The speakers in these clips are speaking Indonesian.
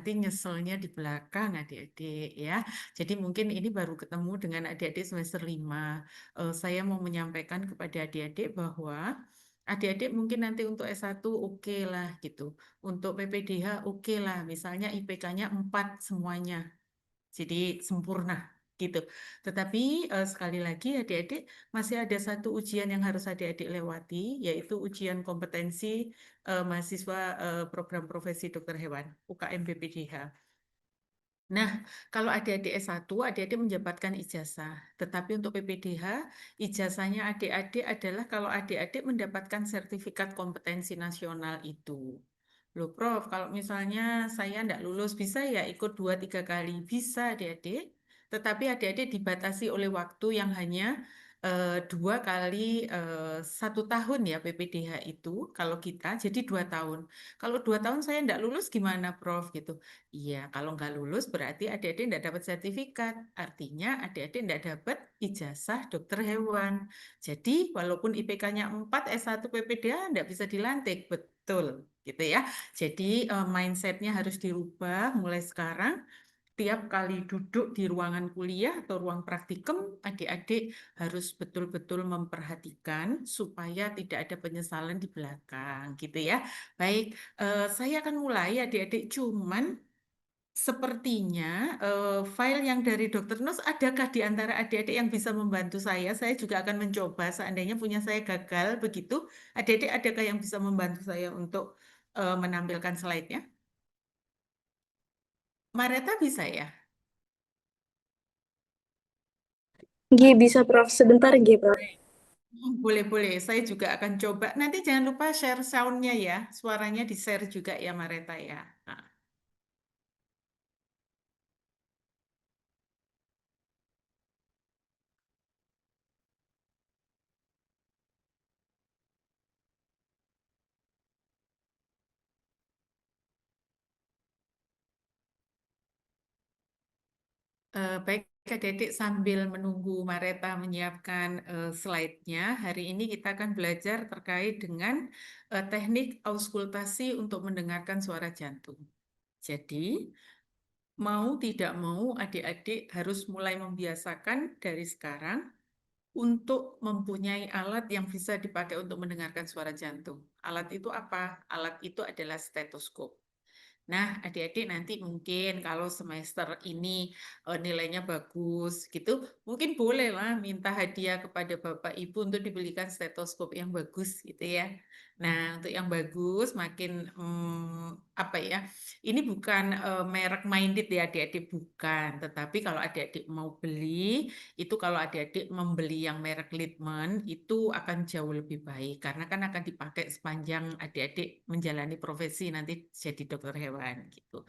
nanti nyeselnya di belakang adik-adik ya. Jadi mungkin ini baru ketemu dengan adik-adik semester 5. Saya mau menyampaikan kepada adik-adik bahwa adik-adik mungkin nanti untuk S1 oke lah gitu. Untuk PPDH oke lah, misalnya IPK-nya 4 semuanya. Jadi sempurna gitu. Tetapi sekali lagi adik-adik masih ada satu ujian yang harus adik-adik lewati, yaitu ujian kompetensi mahasiswa program profesi dokter hewan UKM PPDH. Nah, kalau adik-adik S1, adik-adik mendapatkan ijazah. Tetapi untuk PPDH, ijazahnya adik-adik adalah kalau adik-adik mendapatkan sertifikat kompetensi nasional itu. Loh, Prof, kalau misalnya saya tidak lulus, bisa ya ikut 2-3 kali? Bisa, adik-adik. Tetapi adik-adik dibatasi oleh waktu yang hanya 2 kali 1 tahun ya PPDH itu. Kalau kita, jadi 2 tahun. Kalau 2 tahun saya tidak lulus gimana, Prof? Gitu. Iya, kalau nggak lulus berarti adik-adik tidak dapat sertifikat. Artinya adik-adik tidak dapat ijazah dokter hewan. Jadi walaupun IPK-nya 4, S1 PPDH tidak bisa dilantik. Betul, gitu ya. Jadi mindset-nya harus dirubah mulai sekarang. Tiap kali duduk di ruangan kuliah atau ruang praktikum, adik-adik harus betul-betul memperhatikan supaya tidak ada penyesalan di belakang, gitu ya. Baik, saya akan mulai adik-adik, cuman sepertinya file yang dari Dokter Nus, adakah di antara adik-adik yang bisa membantu saya? Saya juga akan mencoba, seandainya punya saya gagal begitu, adik-adik adakah yang bisa membantu saya untuk menampilkan slide-nya? Mareta bisa ya? G bisa Prof, sebentar G Prof. Boleh-boleh, saya juga akan coba. Nanti jangan lupa share sound-nya ya, suaranya di-share juga ya Mareta ya. Nah. Baik, adik-adik sambil menunggu Mareta menyiapkan slide-nya, hari ini kita akan belajar terkait dengan teknik auskultasi untuk mendengarkan suara jantung. Jadi, mau tidak mau adik-adik harus mulai membiasakan dari sekarang untuk mempunyai alat yang bisa dipakai untuk mendengarkan suara jantung. Alat itu apa? Alat itu adalah stetoskop. Nah, adik-adik nanti mungkin kalau semester ini nilainya bagus gitu, mungkin bolehlah minta hadiah kepada Bapak Ibu untuk dibelikan stetoskop yang bagus gitu ya. Nah, untuk yang bagus makin apa ya? Ini bukan merek minded ya adik-adik, bukan. Tetapi kalau adik-adik mau beli, itu kalau adik-adik membeli yang merek Littmann itu akan jauh lebih baik karena kan akan dipakai sepanjang adik-adik menjalani profesi nanti jadi dokter hewan gitu.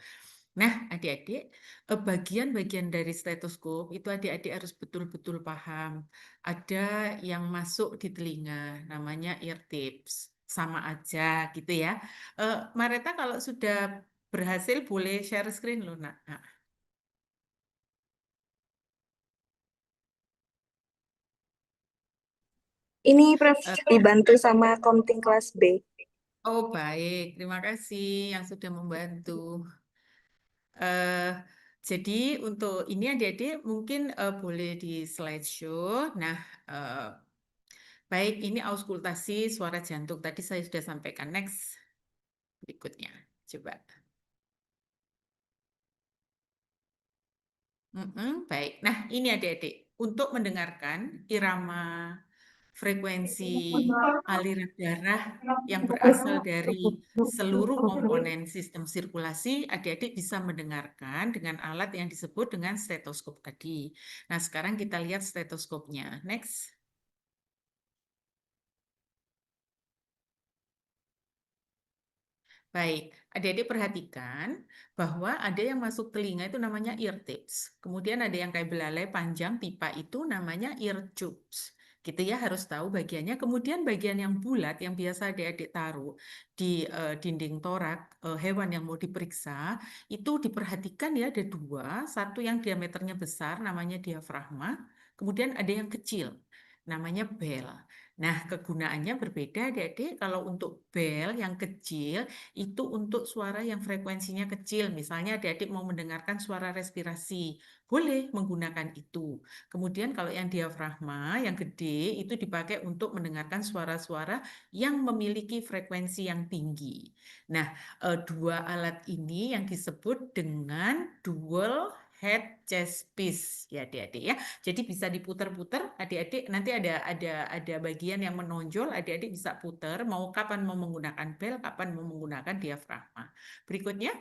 Nah, adik-adik, bagian-bagian dari stetoskop itu adik-adik harus betul-betul paham. Ada yang masuk di telinga, namanya ear tips, sama aja gitu ya. Mareta kalau sudah berhasil boleh share screen loh, nak. Nah, Ini Prof eh, dibantu sama counting kelas B. oh baik, terima kasih yang sudah membantu. Eh, jadi untuk ini adik-adik mungkin boleh di slideshow. Nah, eh, baik ini auskultasi suara jantung. Tadi saya sudah sampaikan. Next, berikutnya. Coba. Baik. Nah, ini adik-adik. Untuk mendengarkan irama frekuensi aliran darah yang berasal dari seluruh komponen sistem sirkulasi, adik-adik bisa mendengarkan dengan alat yang disebut dengan stetoskop tadi. Nah, sekarang kita lihat stetoskopnya. Next. Baik, adik-adik perhatikan bahwa ada yang masuk telinga itu namanya ear tips. Kemudian ada yang kayak belalai panjang pipa itu namanya ear tubes. Gitu ya, harus tahu bagiannya. Kemudian bagian yang bulat yang biasa adik-adik taruh di dinding torak hewan yang mau diperiksa, itu diperhatikan ya ada dua. Satu yang diameternya besar namanya diafragma, kemudian ada yang kecil. namanya bel. Nah, kegunaannya berbeda adik-adik. Kalau untuk bel yang kecil, itu untuk suara yang frekuensinya kecil. Misalnya adik-adik mau mendengarkan suara respirasi, boleh menggunakan itu. Kemudian kalau yang diafragma, yang gede, itu dipakai untuk mendengarkan suara-suara yang memiliki frekuensi yang tinggi. Nah, dua alat ini yang disebut dengan dual head chest piece ya adik-adik ya. Jadi bisa diputar-putar adik-adik, nanti ada bagian yang menonjol, adik-adik bisa putar mau kapan mau menggunakan bel, kapan mau menggunakan diafragma. Berikutnya.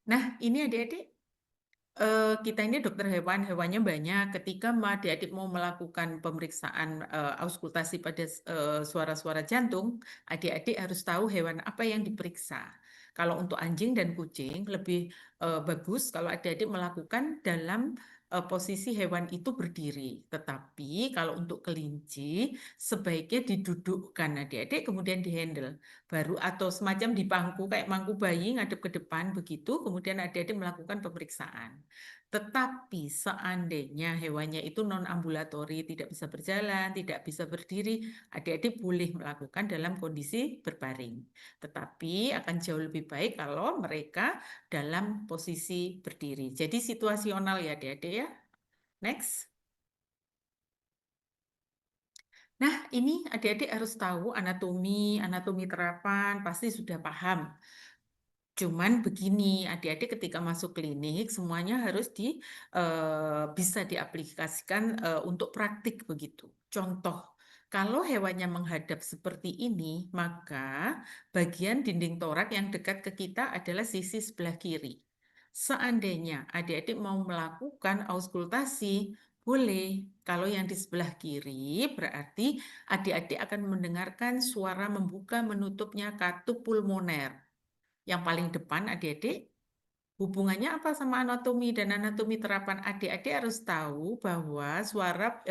Nah, ini adik-adik, kita ini dokter hewan, hewannya banyak. Ketika adik-adik mau melakukan pemeriksaan auskultasi pada suara-suara jantung, adik-adik harus tahu hewan apa yang diperiksa. Kalau untuk anjing dan kucing lebih bagus kalau adik-adik melakukan dalam posisi hewan itu berdiri. Tetapi kalau untuk kelinci sebaiknya didudukkan adik-adik kemudian dihandle. Baru atau semacam di pangku kayak mangku bayi ngadep ke depan begitu, kemudian adik-adik melakukan pemeriksaan. Tetapi seandainya hewannya itu non-ambulatori, tidak bisa berjalan, tidak bisa berdiri, adik-adik boleh melakukan dalam kondisi berbaring. Tetapi akan jauh lebih baik kalau mereka dalam posisi berdiri. Jadi situasional ya adik-adik ya. Next. Nah, ini adik-adik harus tahu anatomi terapan, pasti sudah paham. Cuman begini, adik-adik ketika masuk klinik semuanya harus bisa diaplikasikan untuk praktik begitu. Contoh, kalau hewannya menghadap seperti ini, maka bagian dinding torak yang dekat ke kita adalah sisi sebelah kiri. Seandainya adik-adik mau melakukan auskultasi, boleh. Kalau yang di sebelah kiri, berarti adik-adik akan mendengarkan suara membuka menutupnya katup pulmoner. Yang paling depan adik-adik, hubungannya apa sama anatomi dan anatomi terapan? Adik-adik harus tahu bahwa suara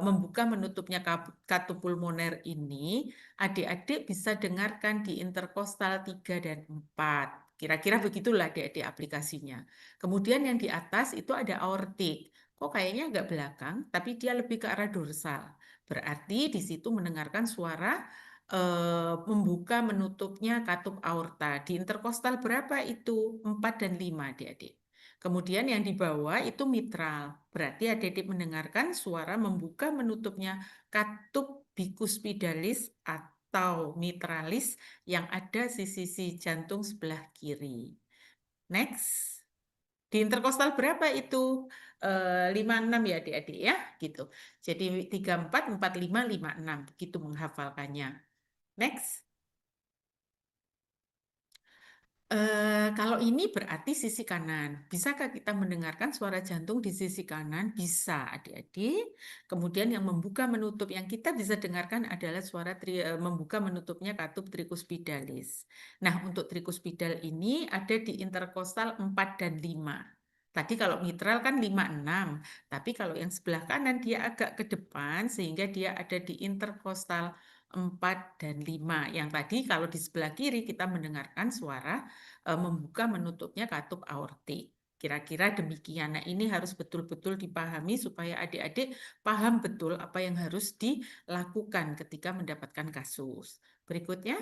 membuka menutupnya katup pulmoner ini, adik-adik bisa dengarkan di interkostal 3 dan 4. Kira-kira begitulah adik-adik aplikasinya. Kemudian yang di atas itu ada aortik. Kok kayaknya agak belakang, tapi dia lebih ke arah dorsal. Berarti di situ mendengarkan suara membuka menutupnya katup aorta. Di interkostal berapa itu? 4 dan 5 adik-adik. Kemudian yang di bawah itu mitral. Berarti adik-adik mendengarkan suara membuka menutupnya katup bikuspidalis atau mitralis yang ada di sisi jantung sebelah kiri. Next. Di interkostal berapa itu? 56 ya adik-adik ya, gitu. Jadi 34, 45, 56, begitu menghafalkannya. Next. Kalau ini berarti sisi kanan. Bisakah kita mendengarkan suara jantung di sisi kanan? Bisa, adik-adik. Kemudian yang membuka menutup yang kita bisa dengarkan adalah suara membuka menutupnya katup trikuspidalis. Nah, untuk trikuspidal ini ada di interkostal 4 dan 5. Tadi kalau mitral kan 5, 6. Tapi kalau yang sebelah kanan dia agak ke depan sehingga dia ada di interkostal 4 dan 5. Yang tadi kalau di sebelah kiri kita mendengarkan suara membuka menutupnya katup aortik. Kira-kira demikian. Nah, ini harus betul-betul dipahami supaya adik-adik paham betul apa yang harus dilakukan ketika mendapatkan kasus. Berikutnya.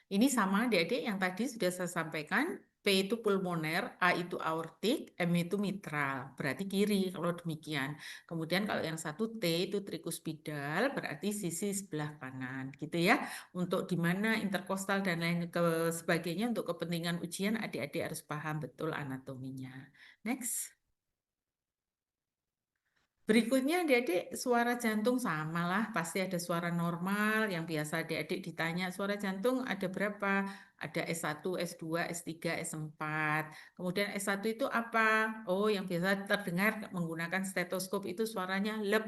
Ini sama adik-adik yang tadi sudah saya sampaikan. P itu pulmoner, A itu aortik, M itu mitral. Berarti kiri kalau demikian. Kemudian kalau yang satu T itu trikuspidal, berarti sisi sebelah kanan. Gitu ya. Untuk di mana interkostal dan lain sebagainya untuk kepentingan ujian adik-adik harus paham betul anatominya. Next. Berikutnya adik-adik suara jantung sama lah, pasti ada suara normal yang biasa adik-adik ditanya suara jantung ada berapa? Ada S1, S2, S3, S4. Kemudian S1 itu apa? Oh, yang biasa terdengar menggunakan stetoskop itu suaranya lep.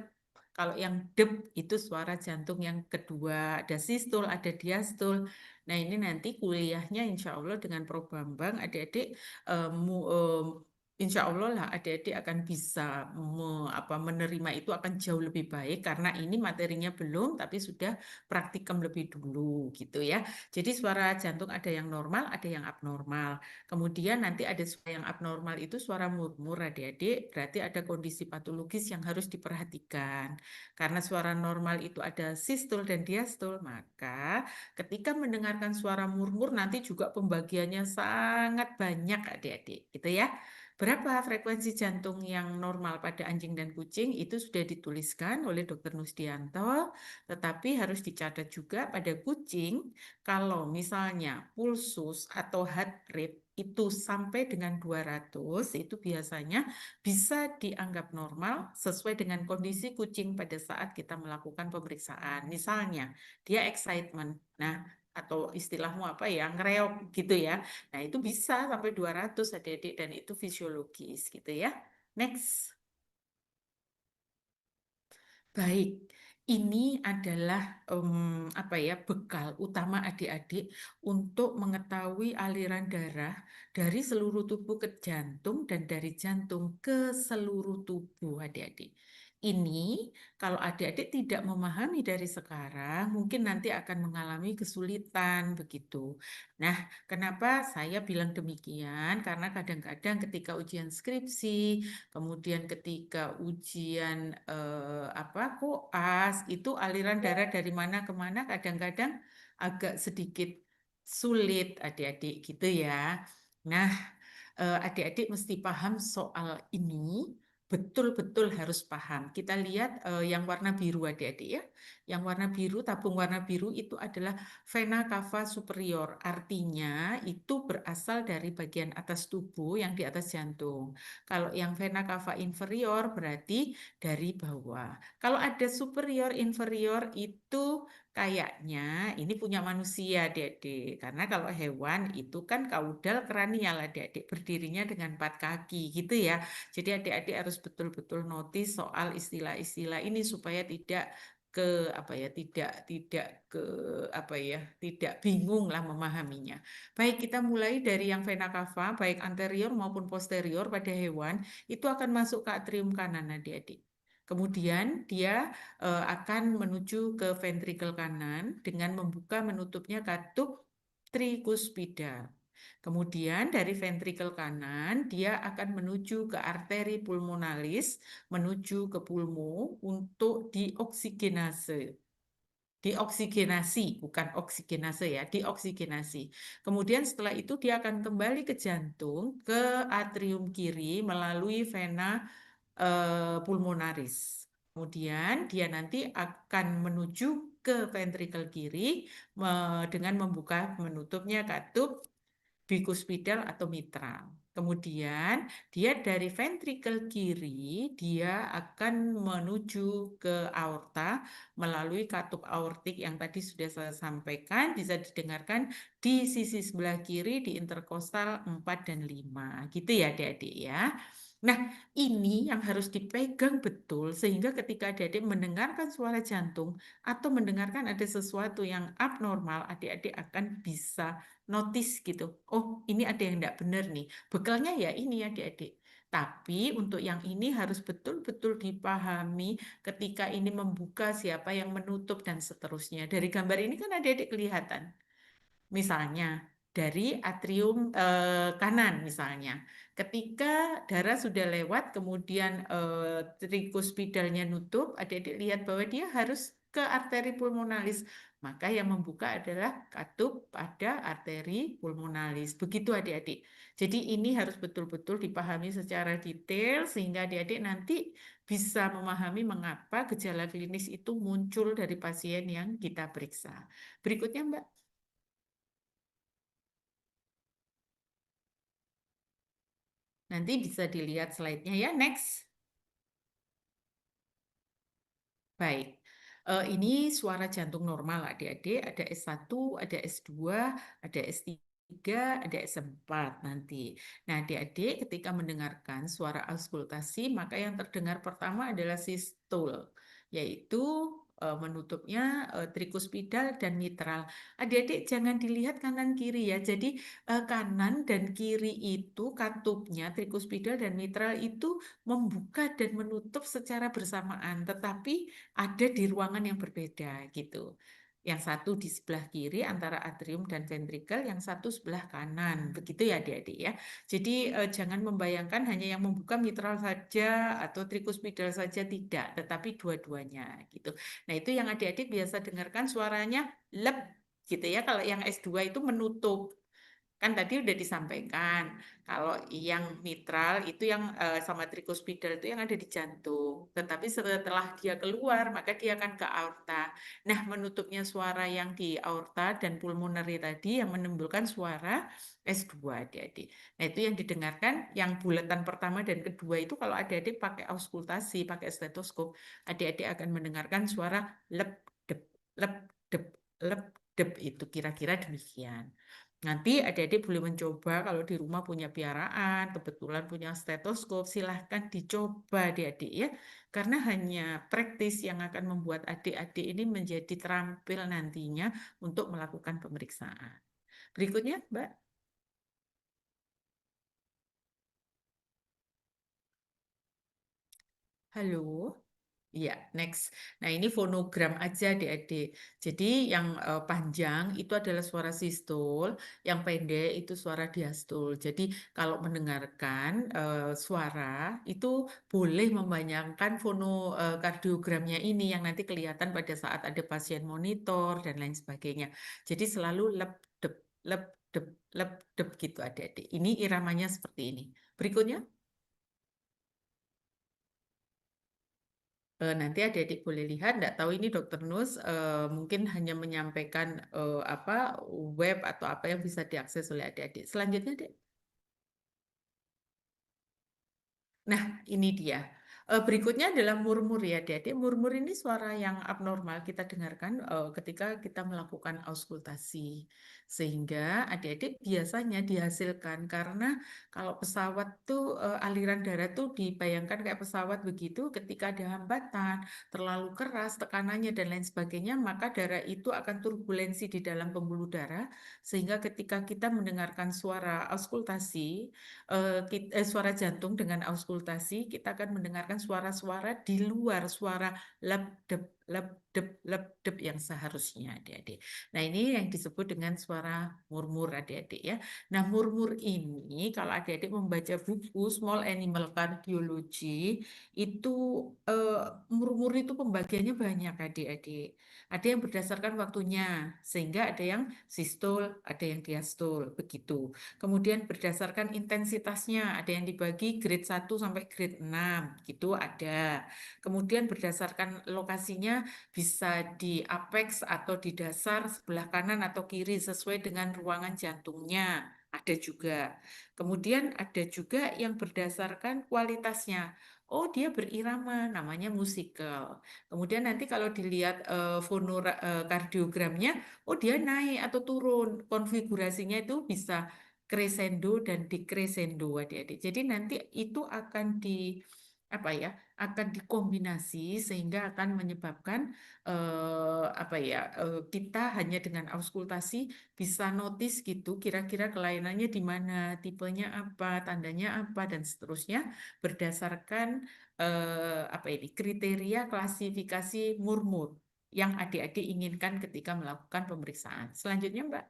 Kalau yang dep itu suara jantung yang kedua, ada sistol, ada diastol. Nah, ini nanti kuliahnya insya Allah dengan Pro Bambang adik-adik insya Allah lah adik-adik akan bisa menerima itu akan jauh lebih baik karena ini materinya belum tapi sudah praktikum lebih dulu gitu ya. Jadi suara jantung ada yang normal, ada yang abnormal. Kemudian nanti ada suara yang abnormal itu suara murmur adik-adik, berarti ada kondisi patologis yang harus diperhatikan. Karena suara normal itu ada sistol dan diastol, maka ketika mendengarkan suara murmur nanti juga pembagiannya sangat banyak adik-adik gitu ya. Berapa frekuensi jantung yang normal pada anjing dan kucing itu sudah dituliskan oleh Dr. Nusdianto, tetapi harus dicatat juga pada kucing kalau misalnya pulsus atau heart rate itu sampai dengan 200 itu biasanya bisa dianggap normal sesuai dengan kondisi kucing pada saat kita melakukan pemeriksaan. Misalnya dia excitement. Nah, atau istilahmu apa ya, ngereok gitu ya. Nah, itu bisa sampai 200 adik-adik dan itu fisiologis gitu ya. Next. Baik, ini adalah apa ya bekal utama adik-adik untuk mengetahui aliran darah dari seluruh tubuh ke jantung dan dari jantung ke seluruh tubuh adik-adik. Ini kalau adik-adik tidak memahami dari sekarang, mungkin nanti akan mengalami kesulitan begitu. Nah, kenapa saya bilang demikian? Karena kadang-kadang ketika ujian skripsi, kemudian ketika ujian apa koas itu aliran darah dari mana ke mana kadang-kadang agak sedikit sulit adik-adik gitu ya. Nah, adik-adik mesti paham soal ini, betul-betul harus paham. Kita lihat yang warna biru adik-adik ya. Yang warna biru, tabung warna biru itu adalah vena cava superior. Artinya itu berasal dari bagian atas tubuh yang di atas jantung. Kalau yang vena cava inferior berarti dari bawah. Kalau ada superior inferior itu kayaknya ini punya manusia, adik-adik. Karena kalau hewan itu kan kaudal kranial, adik-adik berdirinya dengan 4 kaki gitu ya. Jadi adik-adik harus betul-betul notice soal istilah-istilah ini supaya tidak ke apa ya tidak ke apa ya tidak bingung lah memahaminya. Baik, kita mulai dari yang vena cava baik anterior maupun posterior pada hewan itu akan masuk ke atrium kanan adik-adik. Kemudian dia akan menuju ke ventrikel kanan dengan membuka menutupnya katup trikuspida. Kemudian dari ventrikel kanan dia akan menuju ke arteri pulmonalis, menuju ke pulmo untuk dioksigenase. Dioksigenasi, bukan oksigenase ya, dioksigenasi. Kemudian setelah itu dia akan kembali ke jantung, ke atrium kiri melalui vena pulmonaris. Kemudian dia nanti akan menuju ke ventrikel kiri dengan membuka menutupnya katup bikuspidal atau mitral. Kemudian dia dari ventrikel kiri dia akan menuju ke aorta melalui katup aortik yang tadi sudah saya sampaikan bisa didengarkan di sisi sebelah kiri di interkostal 4 dan 5. Gitu ya adik-adik ya. Nah, ini yang harus dipegang betul sehingga ketika adik-adik mendengarkan suara jantung atau mendengarkan ada sesuatu yang abnormal, adik-adik akan bisa notice gitu. Oh, ini ada yang tidak benar nih. Bekalnya ya ini adik-adik. Tapi untuk yang ini harus betul-betul dipahami ketika ini membuka siapa yang menutup dan seterusnya. Dari gambar ini kan adik-adik kelihatan. Misalnya dari atrium kanan misalnya. Ketika darah sudah lewat kemudian trikuspidalnya nutup, adik-adik lihat bahwa dia harus ke arteri pulmonalis. Maka yang membuka adalah katup pada arteri pulmonalis. Begitu adik-adik. Jadi ini harus betul-betul dipahami secara detail sehingga adik-adik nanti bisa memahami mengapa gejala klinis itu muncul dari pasien yang kita periksa. Berikutnya Mbak. Nanti bisa dilihat slide-nya ya. Next. Baik. Ini suara jantung normal adik-adik. Ada S1, ada S2, ada S3, ada S4 nanti. Nah adik-adik ketika mendengarkan suara auskultasi maka yang terdengar pertama adalah sistole. Yaitu menutupnya trikuspidal dan mitral. Adik-adik jangan dilihat kanan kiri ya. Jadi kanan dan kiri itu katupnya trikuspidal dan mitral itu membuka dan menutup secara bersamaan, tetapi ada di ruangan yang berbeda gitu. Yang satu di sebelah kiri antara atrium dan ventrikel, yang satu sebelah kanan. Begitu ya adik-adik ya. Jadi jangan membayangkan hanya yang membuka mitral saja atau trikuspidal saja, tidak, tetapi dua-duanya gitu. Nah, itu yang adik-adik biasa dengarkan suaranya lep gitu ya. Kalau yang S2 itu menutup. Kan tadi udah disampaikan, kalau yang mitral itu yang sama trikuspidal itu yang ada di jantung. Tetapi setelah dia keluar, maka dia akan ke aorta. Nah, menutupnya suara yang di aorta dan pulmonary tadi yang menimbulkan suara S2 adik-adik. Nah, itu yang didengarkan, yang bulatan pertama dan kedua itu kalau adik-adik pakai auskultasi, pakai stetoskop, adik-adik akan mendengarkan suara lep, dep, lep, dep, lep, dep, itu kira-kira demikian. Nanti adik-adik boleh mencoba kalau di rumah punya piaraan, kebetulan punya stetoskop, silahkan dicoba adik-adik ya. Karena hanya praktis yang akan membuat adik-adik ini menjadi terampil nantinya untuk melakukan pemeriksaan. Berikutnya, Mbak. Halo. Iya, next. Nah, ini fonogram aja adik-adik. Jadi yang panjang itu adalah suara sistol, yang pendek itu suara diastol. Jadi kalau mendengarkan suara itu boleh membayangkan fonokardiogramnya ini yang nanti kelihatan pada saat ada pasien monitor dan lain sebagainya. Jadi selalu lep dep lep dep lep dep gitu adik-adik. Ini iramanya seperti ini. Berikutnya. Nanti adik-adik boleh lihat, nggak tahu ini Dokter Nus mungkin hanya menyampaikan apa web atau apa yang bisa diakses oleh adik-adik. Selanjutnya, Dek. Nah, ini dia. Berikutnya adalah murmur ya, adik-adik. Murmur ini suara yang abnormal kita dengarkan ketika kita melakukan auskultasi. Sehingga adik-adik biasanya dihasilkan karena kalau pesawat tuh aliran darah tuh dibayangkan kayak pesawat begitu, ketika ada hambatan, terlalu keras tekanannya dan lain sebagainya, maka darah itu akan turbulensi di dalam pembuluh darah. Sehingga ketika kita mendengarkan suara auskultasi, suara jantung dengan auskultasi, kita akan mendengarkan suara-suara di luar suara lep dep lep dep lep dep yang seharusnya adik-adik. Nah, ini yang disebut dengan suara murmur adik-adik ya. Nah, murmur ini kalau adik-adik membaca buku Small Animal Cardiology itu eh, murmur itu pembagiannya banyak adik-adik. Ada yang berdasarkan waktunya, sehingga ada yang sistol, ada yang diastol, begitu. Kemudian berdasarkan intensitasnya, ada yang dibagi grade 1 sampai grade 6, gitu ada. Kemudian berdasarkan lokasinya bisa di apex atau di dasar sebelah kanan atau kiri sesuai dengan ruangan jantungnya. Ada juga. Kemudian ada juga yang berdasarkan kualitasnya. Oh, dia berirama, namanya musikal. Kemudian nanti kalau dilihat fonokardiogramnya, oh dia naik atau turun. Konfigurasinya itu bisa crescendo dan decrescendo adik-adik. Jadi nanti itu akan di apa ya, akan dikombinasi sehingga akan menyebabkan apa ya, kita hanya dengan auskultasi bisa notice gitu kira-kira kelainannya di mana, tipenya apa, tandanya apa dan seterusnya berdasarkan apa ini kriteria klasifikasi murmur yang adik-adik inginkan ketika melakukan pemeriksaan. Selanjutnya, Mbak.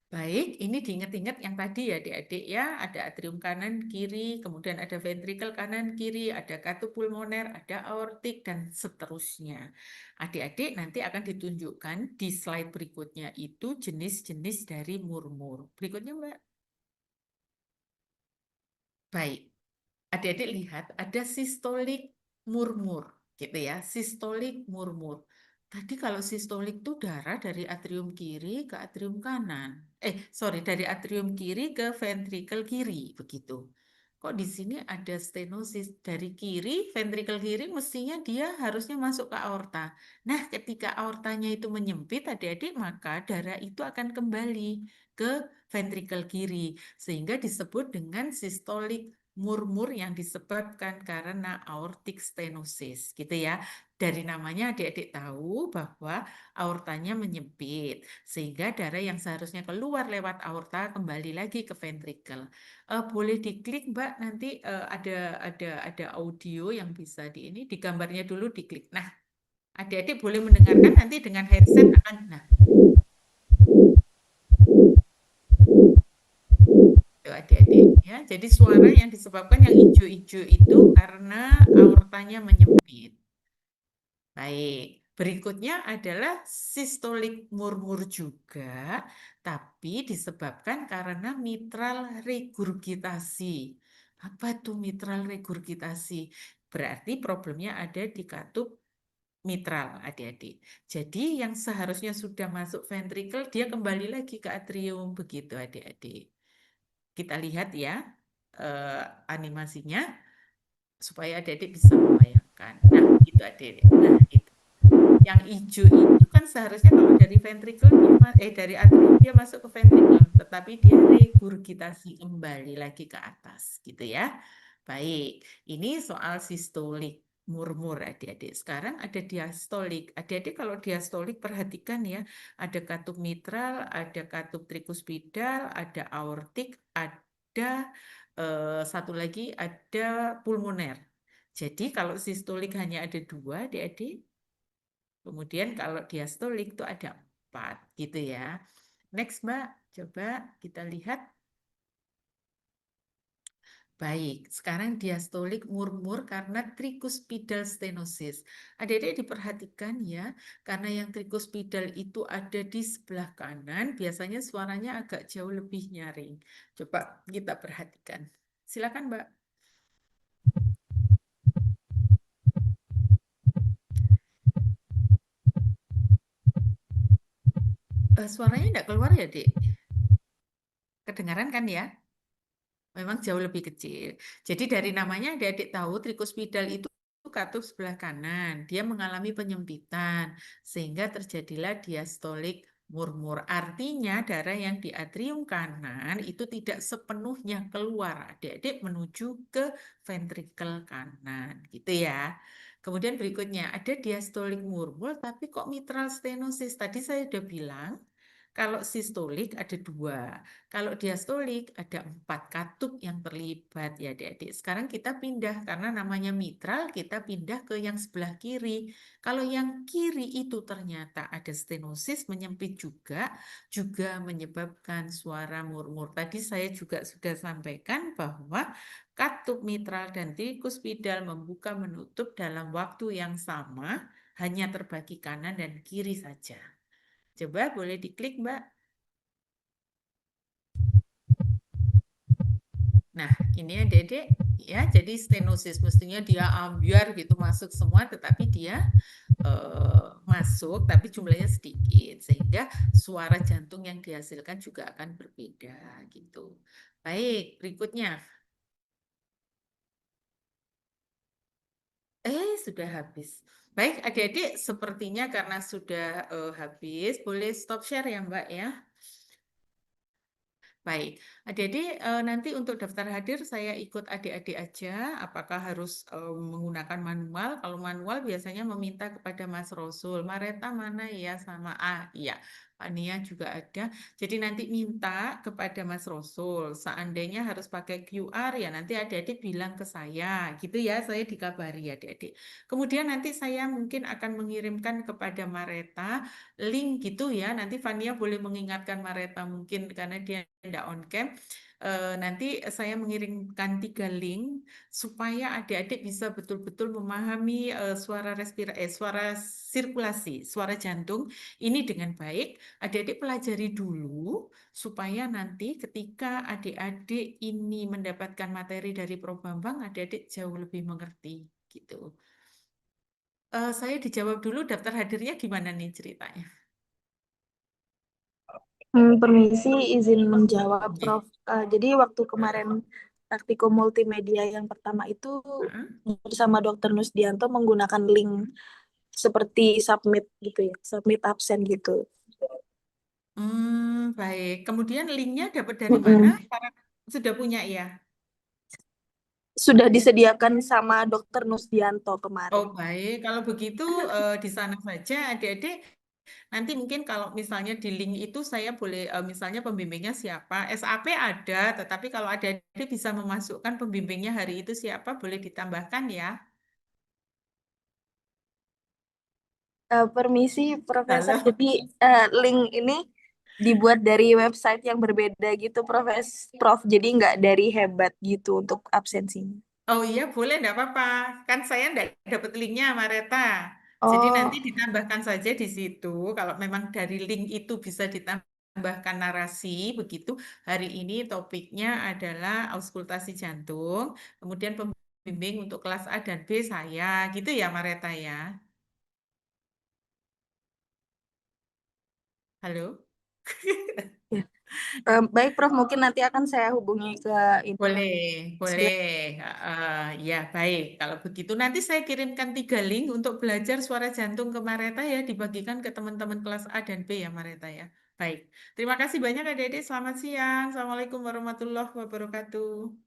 Baik, ini diingat-ingat yang tadi ya adik-adik ya, ada atrium kanan kiri, kemudian ada ventrikel kanan kiri, ada katup pulmoner, ada aortik dan seterusnya. Adik-adik nanti akan ditunjukkan di slide berikutnya itu jenis-jenis dari murmur. Berikutnya Mbak. Baik, adik-adik lihat ada sistolik murmur gitu ya, sistolik murmur. Tadi kalau sistolik itu darah dari atrium kiri ke atrium kanan. Sorry, dari atrium kiri ke ventrikel kiri begitu. Kok di sini ada stenosis dari kiri, ventrikel kiri mestinya dia harusnya masuk ke aorta. Nah, ketika aortanya itu menyempit adik-adik, maka darah itu akan kembali ke ventrikel kiri sehingga disebut dengan systolic murmur yang disebabkan karena aortic stenosis, gitu ya. Dari namanya adik-adik tahu bahwa aortanya menyempit, sehingga darah yang seharusnya keluar lewat aorta kembali lagi ke ventricle. Boleh diklik Mbak, nanti ada audio yang bisa di ini, di gambarnya dulu diklik. Nah, adik-adik boleh mendengarkan nanti dengan headset akan. Nah, itu adik-adik ya. Jadi suara yang disebabkan yang hijau-hijau itu karena aortanya menyempit. Baik, berikutnya adalah sistolik murmur juga, tapi disebabkan karena mitral regurgitasi. Apa tuh mitral regurgitasi? Berarti problemnya ada di katup mitral, adik-adik. Jadi yang seharusnya sudah masuk ventricle, dia kembali lagi ke atrium, begitu adik-adik. Kita lihat ya eh, animasinya supaya adik-adik bisa membayangkan. Nah, itu adik-adik. Nah, itu. Yang hijau itu kan seharusnya kalau dari ventricle dia dari atrium dia masuk ke ventricle, tetapi dia regurgitasi kembali lagi ke atas, gitu ya. Baik, ini soal sistolik murmur adik-adik. Sekarang ada diastolik. Adik-adik kalau diastolik perhatikan ya, ada katup mitral, ada katup trikuspidal, ada aortik, ada satu lagi ada pulmoner. Jadi kalau sistolik hanya ada dua, adik-adik. Kemudian kalau diastolik itu ada 4 gitu ya. Next Mbak, coba kita lihat. Baik, sekarang diastolik murmur karena trikuspidal stenosis. Adik-adik diperhatikan ya, karena yang trikuspidal itu ada di sebelah kanan, biasanya suaranya agak jauh lebih nyaring. Coba kita perhatikan. Silakan Mbak. Suaranya tidak keluar ya, Dek? Kedengaran kan ya? Memang jauh lebih kecil. Jadi dari namanya adik-adik tahu trikuspidal itu katup sebelah kanan. Dia mengalami penyempitan sehingga terjadilah diastolik murmur. Artinya darah yang di atrium kanan itu tidak sepenuhnya keluar adik-adik menuju ke ventrikel kanan gitu ya. Kemudian berikutnya ada diastolik murmur tapi kok mitral stenosis. Tadi saya sudah bilang kalau sistolik ada 2. Kalau diastolik ada 4 katup yang terlibat ya adik-adik. Sekarang kita pindah karena namanya mitral, kita pindah ke yang sebelah kiri. Kalau yang kiri itu ternyata ada stenosis menyempit juga menyebabkan suara murmur. Tadi saya juga sudah sampaikan bahwa katup mitral dan trikuspidal membuka menutup dalam waktu yang sama, hanya terbagi kanan dan kiri saja. Coba boleh diklik, Mbak. Nah, ini adik-adik ya, jadi stenosis mestinya dia ambiar gitu masuk semua, tetapi dia masuk, tapi jumlahnya sedikit, sehingga suara jantung yang dihasilkan juga akan berbeda gitu. Baik, berikutnya. Sudah habis. Baik, adik-adik, sepertinya karena sudah habis, boleh stop share ya, Mbak ya. Baik, adik-adik nanti untuk daftar hadir saya ikut adik-adik aja. Apakah harus menggunakan manual? Kalau manual biasanya meminta kepada Mas Rosul. Mareta mana ya sama iya. Pak Nia juga ada. Jadi nanti minta kepada Mas Rosul. Seandainya harus pakai QR ya nanti adik-adik bilang ke saya. Gitu ya, saya dikabari adik-adik. Kemudian nanti saya mungkin akan mengirimkan kepada Mareta link gitu ya. Nanti Fania boleh mengingatkan Mareta mungkin karena dia tidak on cam. Nanti saya mengirimkan 3 link supaya adik-adik bisa betul-betul memahami suara sirkulasi, suara jantung ini dengan baik. Adik-adik pelajari dulu supaya nanti ketika adik-adik ini mendapatkan materi dari Prof. Bambang, adik-adik jauh lebih mengerti gitu. Saya dijawab dulu daftar hadirnya gimana nih ceritanya? Permisi, izin menjawab, Oke. Prof. Jadi waktu kemarin praktikum multimedia yang pertama itu Heeh. bersama Dr. Nusdianto menggunakan link seperti submit gitu ya, submit absen gitu. Baik. Kemudian linknya dapat dari mana? Mm-mm. Sudah punya ya? sudah disediakan sama Dokter Nusdianto Oh, kemarin. baik. Kalau begitu di sana saja adik-adik. Nanti mungkin kalau misalnya di link itu saya boleh misalnya pembimbingnya siapa. SAP ada, tetapi kalau adik-adik bisa memasukkan pembimbingnya hari itu siapa, boleh ditambahkan ya. Permisi, Profesor. Halo. Jadi link ini dibuat dari website yang berbeda gitu, Prof. Jadi nggak dari Hebat gitu untuk absensinya. Oh iya, boleh, enggak apa-apa. Kan saya enggak dapat linknya, Mareta. Jadi nanti Oh, ditambahkan saja di situ. Kalau memang dari link itu bisa ditambahkan narasi, begitu. Hari ini topiknya adalah auskultasi jantung. Kemudian pembimbing untuk kelas A dan B saya. Gitu ya, Mareta ya. Halo? ya. Baik, Prof. Mungkin nanti akan saya hubungi ke ini. Boleh, boleh. Ya, baik. Kalau begitu nanti saya kirimkan 3 link untuk belajar suara jantung ke Mareta ya, dibagikan ke teman-teman kelas A dan B ya, Mareta ya. Baik. Terima kasih banyak adik-adik. Selamat siang. Assalamualaikum warahmatullahi wabarakatuh.